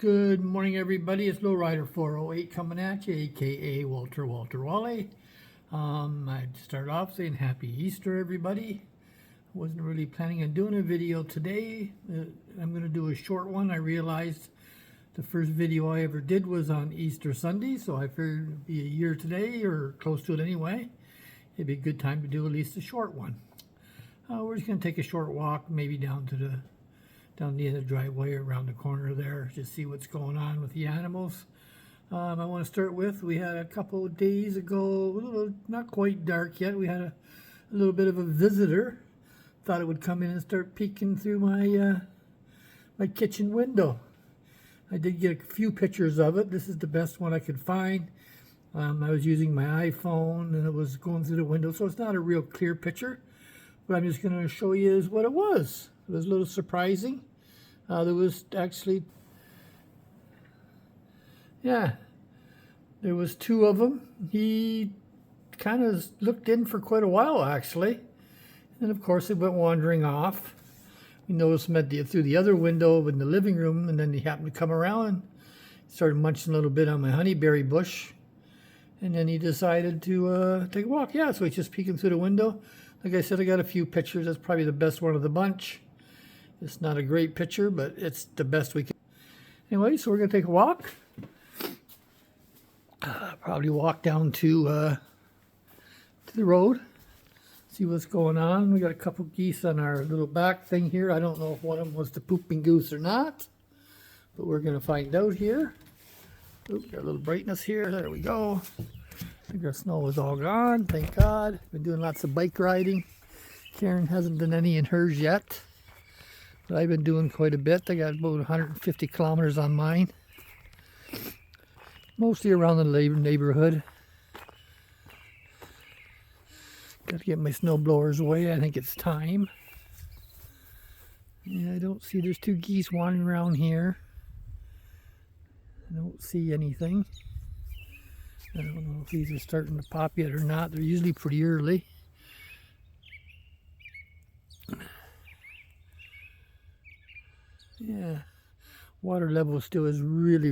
Good morning, everybody. It's Lowrider 408 coming at you, aka Walter Wally. I'd start off saying Happy Easter, everybody. I wasn't really planning on doing a video today. I'm going to do a short one. I realized the first video I ever did was on Easter Sunday, so I figured it'd be a year today, or close to it anyway. It'd be a good time to do at least a short one. We're just going to take a short walk, maybe down the end of the driveway, around the corner there, just see what's going on with the animals. I want to start with, we had a couple of days ago, not quite dark yet, we had a little bit of a visitor. Thought it would come in and start peeking through my kitchen window. I did get a few pictures of it. This is the best one I could find. I was using my iPhone and it was going through the window, so it's not a real clear picture. What I'm just going to show you is what it was. It was a little surprising. There was actually, there was two of them. He kind of looked in for quite a while, actually. And of course, he went wandering off. We noticed him through the other window in the living room, and then he happened to come around and started munching a little bit on my honeyberry bush. And then he decided to take a walk. Yeah, so he's just peeking through the window. Like I said, I got a few pictures. That's probably the best one of the bunch. It's not a great picture, but it's the best we can. Anyway, so we're going to take a walk. Probably walk down to the road. See what's going on. We got a couple geese on our little back thing here. I don't know if one of them was the pooping goose or not, but we're going to find out here. Oop, got a little brightness here. There we go. I think our snow is all gone, thank God. Been doing lots of bike riding. Karen hasn't done any in hers yet, but I've been doing quite a bit. I got about 150 kilometers on mine. Mostly around the neighborhood. Got to get my snow blowers away. I think it's time. Yeah, I don't see, there's two geese wandering around here. I don't see anything. I don't know if these are starting to pop yet or not. They're usually pretty early. Yeah, water level still is really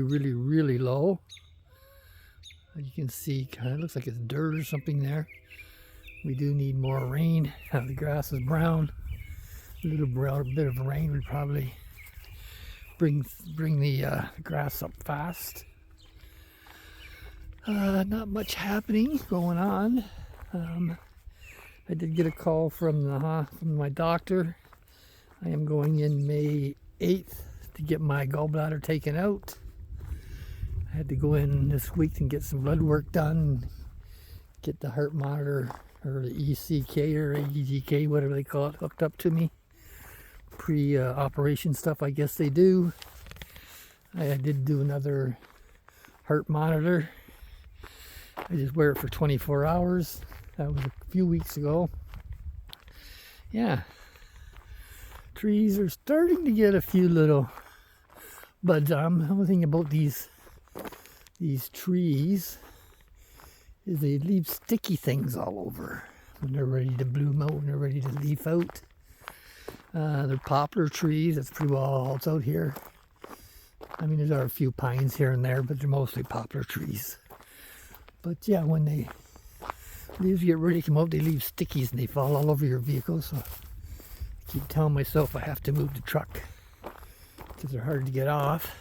low. You can see, kind of looks like it's dirt or something there. We do need more rain. The grass is brown. A little bit of rain would probably bring the grass up fast. Not much happening going on. I did get a call from my doctor. I am going in May 8th to get my gallbladder taken out. I had to go in this week and get some blood work done, get the heart monitor, or the ECK or AGK, whatever they call it, hooked up to me. Pre-operation stuff, I guess they do. I did do another heart monitor. I just wear it for 24 hours. That was a few weeks ago. Yeah. Trees are starting to get a few little buds. The only thing about these trees is they leave sticky things all over when they're ready to bloom out, when they're ready to leaf out. They're poplar trees. That's pretty well all it's out here. I mean, there are a few pines here and there, but they're mostly poplar trees. But yeah, when the leaves get ready to come out, they leave stickies and they fall all over your vehicle. So I keep telling myself I have to move the truck because they're hard to get off.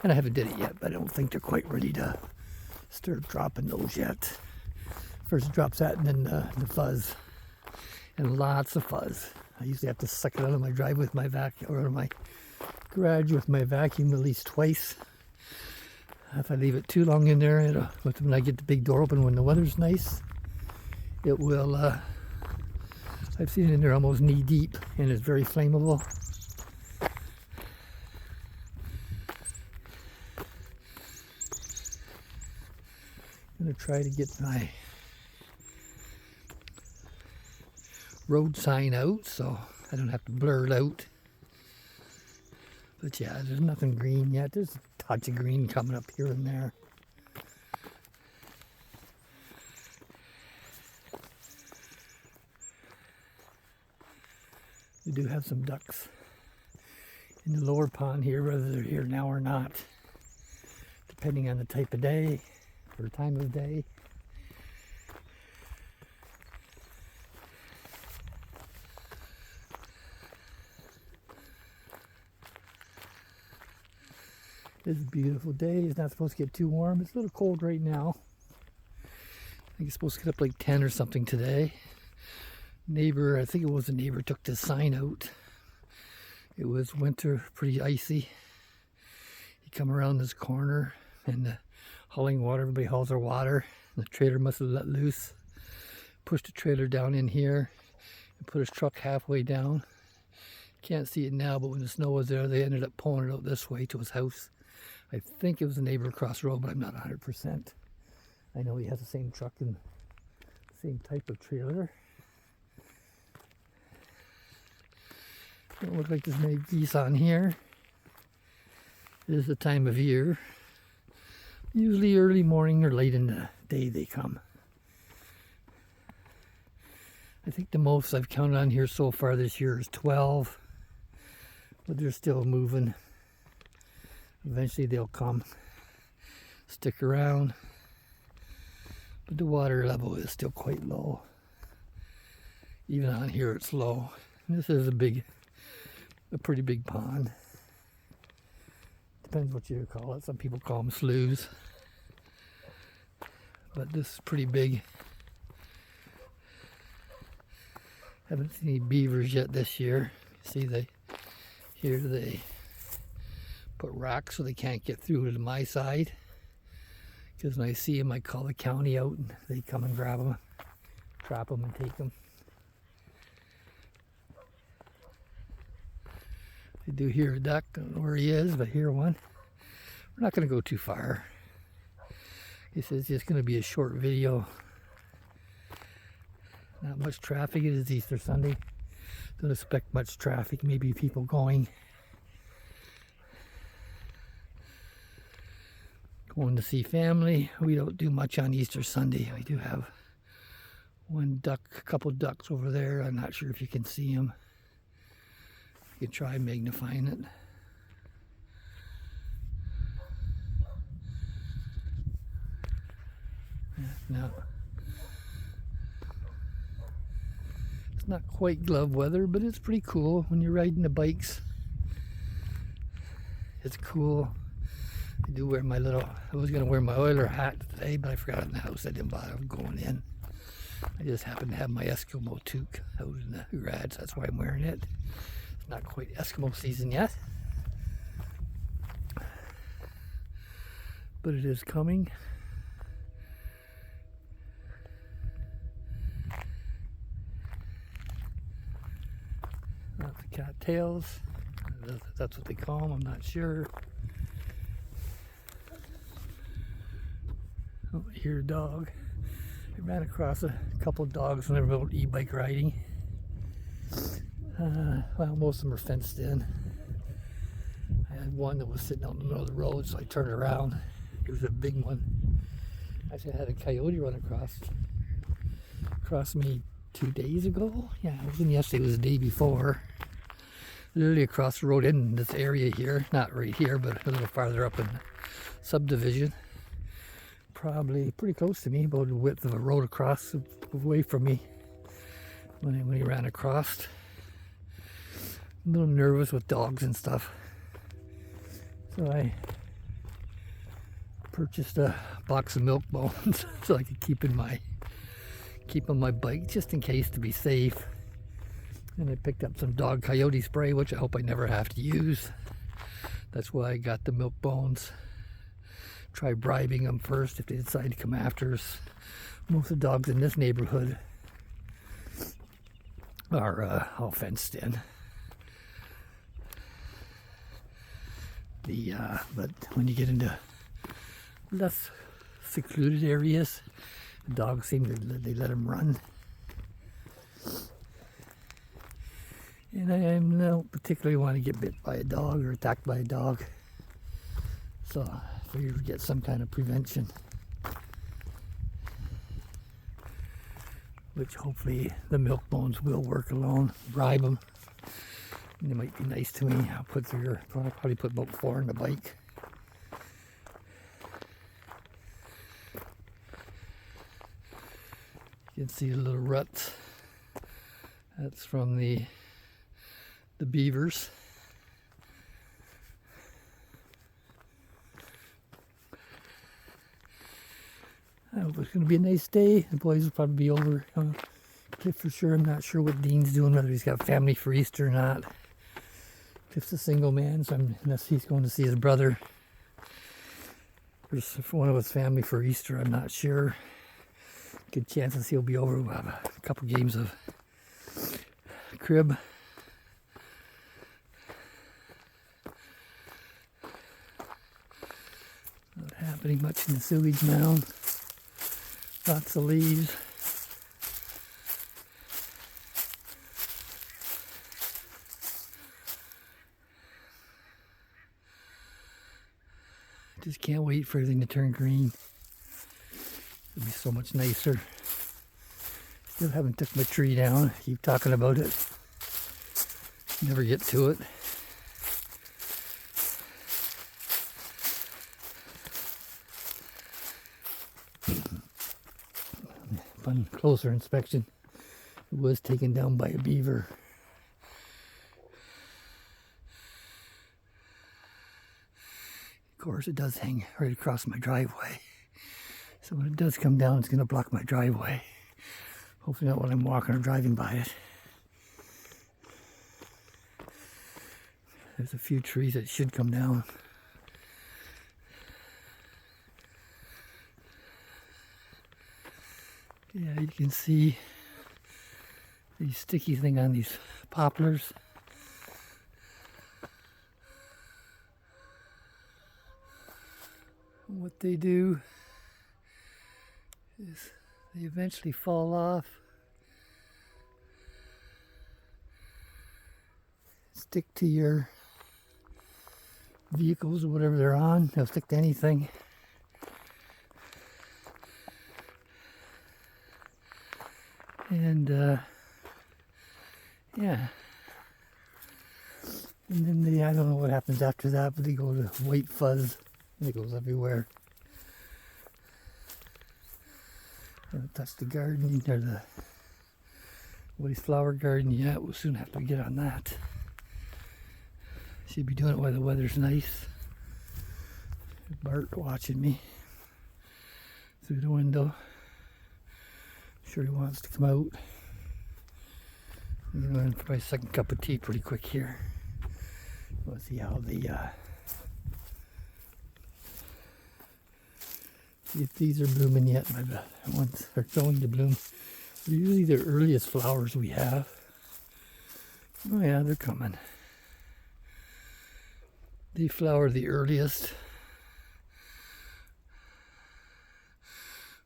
And I haven't did it yet, but I don't think they're quite ready to start dropping those yet. First drops that and then the fuzz. And lots of fuzz. I usually have to suck it out of my drive with my vacuum, or out of my garage with my vacuum at least twice. If I leave it too long in there, when I get the big door open when the weather's nice, it will, I've seen it in there almost knee deep, and it's very flammable. I'm going to try to get my road sign out so I don't have to blur it out. But yeah, there's nothing green yet. There's a touch of green coming up here and there. We do have some ducks in the lower pond here, whether they're here now or not, depending on the type of day or time of day. It's a beautiful day. It's not supposed to get too warm. It's a little cold right now. I think it's supposed to get up like 10 or something today. Neighbor, I think it was a neighbor, took the sign out. It was winter, pretty icy. He come around this corner and hauling water. Everybody hauls their water. The trailer must have let loose. Pushed the trailer down in here and put his truck halfway down. Can't see it now, but when the snow was there, they ended up pulling it out this way to his house. I think it was a neighbor across the road, but I'm not 100%. I know he has the same truck and same type of trailer. Don't look like there's many geese on here. It is the time of year. Usually early morning or late in the day they come. I think the most I've counted on here so far this year is 12. But they're still moving. Eventually they'll come. Stick around. But the water level is still quite low. Even on here it's low. And this is a pretty big pond. Depends what you call it. Some people call them sloughs. But this is pretty big. Haven't seen any beavers yet this year. See, here they put rocks so they can't get through to my side. Because when I see them, I call the county out and they come and grab them, trap them and take them. I do hear a duck. Don't know where he is, but I hear one. We're not going to go too far. He says it's just going to be a short video. Not much traffic. It is Easter Sunday. Don't expect much traffic. Maybe people going to see family. We don't do much on Easter Sunday. We do have one duck, a couple ducks over there. I'm not sure if you can see them. You can try magnifying it. No. It's not quite glove weather, but it's pretty cool when you're riding the bikes. It's cool. I do wear my I was going to wear my oiler hat today, but I forgot it in the house. I didn't bother going in. I just happened to have my Eskimo toque out in the garage. That's why I'm wearing it. It's not quite Eskimo season yet, but it is coming. Lots of cattails. That's what they call them. I'm not sure. Oh, I hear a dog. I ran across a couple of dogs when I was out e-bike riding. Well, most of them are fenced in. I had one that was sitting out in the middle of the road, so I turned around. It was a big one. Actually, I had a coyote run across me 2 days ago. Yeah, it wasn't yesterday, it was the day before. Literally across the road in this area here. Not right here, but a little farther up in the subdivision. Probably pretty close to me, about the width of a road across away from me when he ran across. A little nervous with dogs and stuff. So I purchased a box of milk bones so I could keep on my bike just in case, to be safe. And I picked up some dog coyote spray, which I hope I never have to use. That's why I got the milk bones. Try bribing them first if they decide to come after us. Most of the dogs in this neighborhood are all fenced in. But when you get into less secluded areas, the dogs seem to they let them run. And I don't particularly want to get bit by a dog or attacked by a dog. So I figure we get some kind of prevention, which hopefully the milk bones will work alone. Bribe them. They might be nice to me. I'll probably put about 4 on the bike. You can see the little ruts. That's from the beavers. I hope it's going to be a nice day. The boys will probably be over Cliff for sure. I'm not sure what Dean's doing, whether he's got family for Easter or not. Cliff's a single man, so unless he's going to see his brother or one of his family for Easter, I'm not sure. Good chances he'll be over. We'll have a couple games of crib. Not happening much in the sewage mound. Lots of leaves. Just can't wait for everything to turn green. It'll be so much nicer. Still haven't took my tree down. Keep talking about it. Never get to it. Upon closer inspection, it was taken down by a beaver. Of course, it does hang right across my driveway. So when it does come down, it's going to block my driveway. Hopefully not when I'm walking or driving by it. There's a few trees that should come down. Yeah, you can see the sticky thing on these poplars. What they do is they eventually fall off, stick to your vehicles or whatever they're on. They'll stick to anything. And yeah, and then I don't know what happens after that, but they go to white fuzz and it goes everywhere. Don't touch the garden or the Woody's flower garden yet. We'll soon have to get on that. Should be doing it while the weather's nice. Bart watching me through the window. Sure he wants to come out. I'm going for my second cup of tea pretty quick here. We'll see how see if these are blooming yet. My ones are going to bloom. They're usually the earliest flowers we have. Oh yeah, they're coming. They flower the earliest,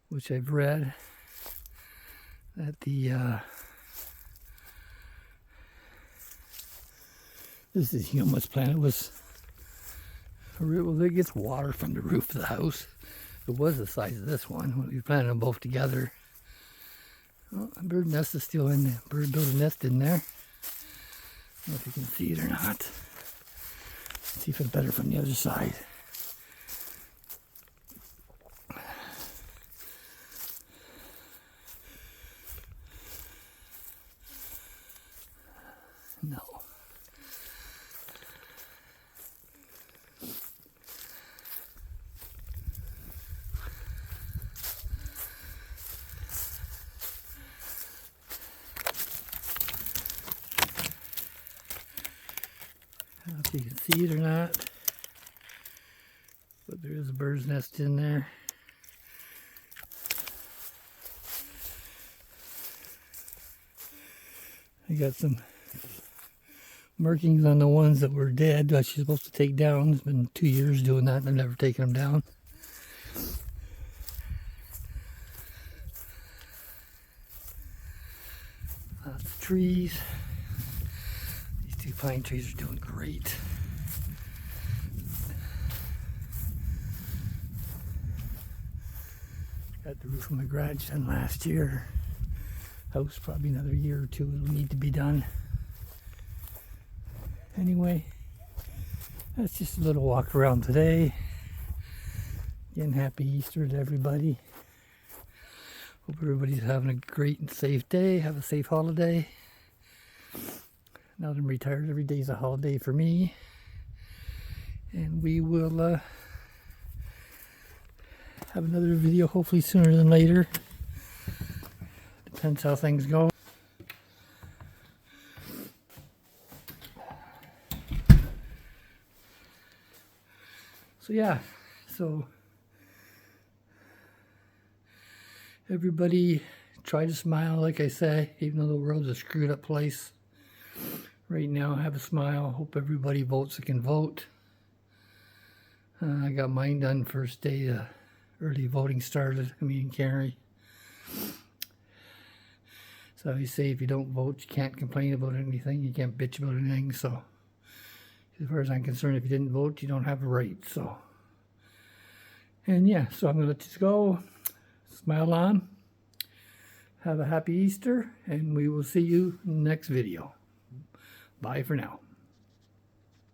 which I've read that this is humus plant. It was, well, it gets water from the roof of the house. It was the size of this one. We planted them both together. Oh, a bird nest is still in there. Bird built a nest in there. I don't know if you can see it or not. Let's see if it's better from the other side. No. I don't know if you can see it or not, but there is a bird's nest in there. I got some markings on the ones that were dead that she's supposed to take down. It's been 2 years doing that and I've never taken them down. Lots of trees. These 2 pine trees are doing great. Got the roof of my garage done last year. House probably another year or 2 it'll need to be done. Anyway, that's just a little walk around today. Again, happy Easter to everybody. Hope everybody's having a great and safe day. Have a safe holiday. Now that I'm retired, every day's a holiday for me. And we will have another video hopefully sooner than later. Depends how things go. So yeah, so everybody try to smile, like I say, even though the world's a screwed up place. Right now, have a smile. Hope everybody votes that can vote. I got mine done first day early voting started. I mean, in Cary. So you say if you don't vote, you can't complain about anything. You can't bitch about anything. So as far as I'm concerned, if you didn't vote, you don't have a right. So, and yeah, so I'm going to let you go. Smile on. Have a happy Easter, and we will see you in the next video. Bye for now.